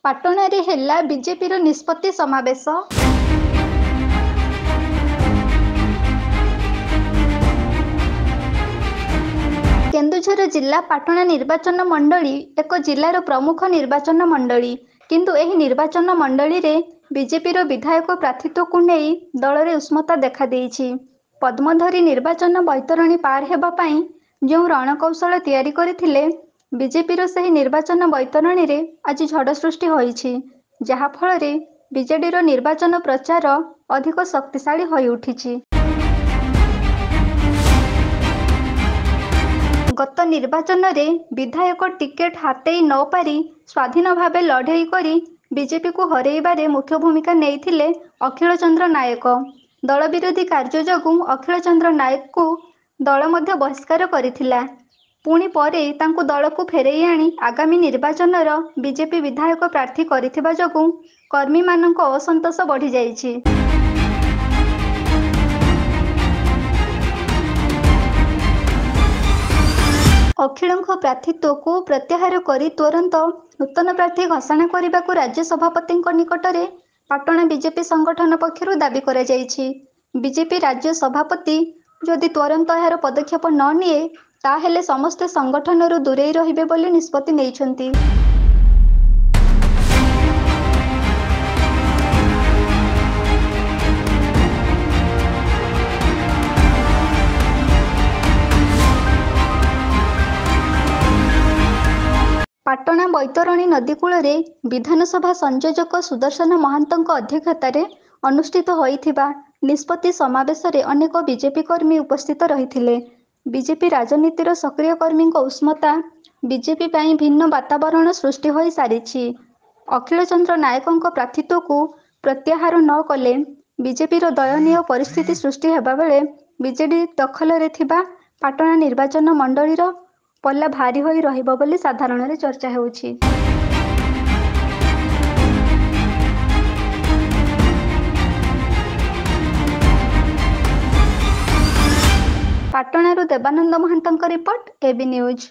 ପାଟଣାରେ ହେଲା ବିଜେପିର ନିଷ୍ପତ୍ତି ସମାବେଶ। କେନ୍ଦୁଝର ଜିଲ୍ଲା ପାଟଣା ନିର୍ବାଚନ ମଣ୍ଡଳୀ ଏକ ଜିଲ୍ଲାର ପ୍ରମୁଖ ନିର୍ବାଚନ ମଣ୍ଡଳୀ। କିନ୍ତୁ ଏହି ନିର୍ବାଚନ ମଣ୍ଡଳୀରେ ବିଜେପିର ବିଧାୟକ ପ୍ରାର୍ଥୀତ୍ୱକୁ ନେଇ ଦଳରେ ଉଷ୍ମତା ଦେଖାଦେଇଛି। ପଦ୍ମଧରୀ ନିର୍ବାଚନ ବୈତରଣୀ ପାର ହେବା ପାଇଁ ଯେଉଁ ରଣକୌଶଳ ତିଆରି କରିଥିଲେ, ବିଜେପିର ସେହି ନିର୍ବାଚନ ବୈତରଣୀରେ ଆଜି ଝଡ଼ ସୃଷ୍ଟି ହୋଇଛି, ଯାହାଫଳରେ ବିଜେଡିର ନିର୍ବାଚନ ପ୍ରଚାର ଅଧିକ ଶକ୍ତିଶାଳୀ ହୋଇଉଠିଛି। ଗତ ନିର୍ବାଚନରେ ବିଧାୟକ ଟିକେଟ ହାତେଇ ନ ପାରି ସ୍ୱାଧୀନ ଭାବେ ଲଢ଼େଇ କରି ବିଜେପିକୁ ହରେଇବାରେ ମୁଖ୍ୟ ଭୂମିକା ନେଇଥିଲେ ଅଖିଳ ଚନ୍ଦ୍ର ନାୟକ। ଦଳ ବିରୋଧୀ କାର୍ଯ୍ୟ ଯୋଗୁଁ ଅଖିଳ ଚନ୍ଦ୍ର ନାୟକଙ୍କୁ ଦଳ ମଧ୍ୟ ବହିଷ୍କାର କରିଥିଲା। ପୁଣି ପରେ ତାଙ୍କୁ ଦଳକୁ ଫେରାଇ ଆଣି ଆଗାମୀ ନିର୍ବାଚନର ବିଜେପି ବିଧାୟକ ପ୍ରାର୍ଥୀ କରିଥିବା ଯୋଗୁଁ କର୍ମୀମାନଙ୍କ ଅସନ୍ତୋଷ ବଢ଼ିଯାଇଛି। ଅଖିଳଙ୍କ ପ୍ରାର୍ଥୀତ୍ୱକୁ ପ୍ରତ୍ୟାହାର କରି ତୁରନ୍ତ ନୂତନ ପ୍ରାର୍ଥୀ ଘୋଷଣା କରିବାକୁ ରାଜ୍ୟ ସଭାପତିଙ୍କ ନିକଟରେ ପାଟଣା ବିଜେପି ସଂଗଠନ ପକ୍ଷରୁ ଦାବି କରାଯାଇଛି। ବିଜେପି ରାଜ୍ୟ ସଭାପତି ଯଦି ତୁରନ୍ତ ଏହାର ପଦକ୍ଷେପ ନ ନିଏ, ତାହେଲେ ସମସ୍ତେ ସଂଗଠନରୁ ଦୂରେଇ ରହିବେ ବୋଲି ନିଷ୍ପତ୍ତି ନେଇଛନ୍ତି। ପାଟଣା ବୈତରଣୀ ନଦୀ କୂଳରେ ବିଧାନସଭା ସଂଯୋଜକ ସୁଦର୍ଶନ ମହାନ୍ତଙ୍କ ଅଧ୍ୟକ୍ଷତାରେ ଅନୁଷ୍ଠିତ ହୋଇଥିବା ନିଷ୍ପତ୍ତି ସମାବେଶରେ ଅନେକ ବିଜେପି କର୍ମୀ ଉପସ୍ଥିତ ରହିଥିଲେ। ବିଜେପି ରାଜନୀତିର ସକ୍ରିୟ କର୍ମୀଙ୍କ ଉଷ୍ମତା ବିଜେପି ପାଇଁ ଭିନ୍ନ ବାତାବରଣ ସୃଷ୍ଟି ହୋଇ ସାରିଛି। ଅଖିଳ ଚନ୍ଦ୍ର ନାୟକଙ୍କ ପ୍ରାର୍ଥୀତ୍ୱକୁ ପ୍ରତ୍ୟାହାର ନ କଲେ ବିଜେପିର ଦୟନୀୟ ପରିସ୍ଥିତି ସୃଷ୍ଟି ହେବାବେଳେ ବିଜେଡି ଦଖଲରେ ଥିବା ପାଟଣା ନିର୍ବାଚନ ମଣ୍ଡଳୀର ପଲ୍ଲା ଭାରୀ ହୋଇ ରହିବ ବୋଲି ସାଧାରଣରେ ଚର୍ଚ୍ଚା ହେଉଛି। ପାଟଣାରୁ ଦେବାନନ୍ଦ ମହାନ୍ତଙ୍କ ରିପୋର୍ଟ, এবি ନ୍ୟୁଜ୍।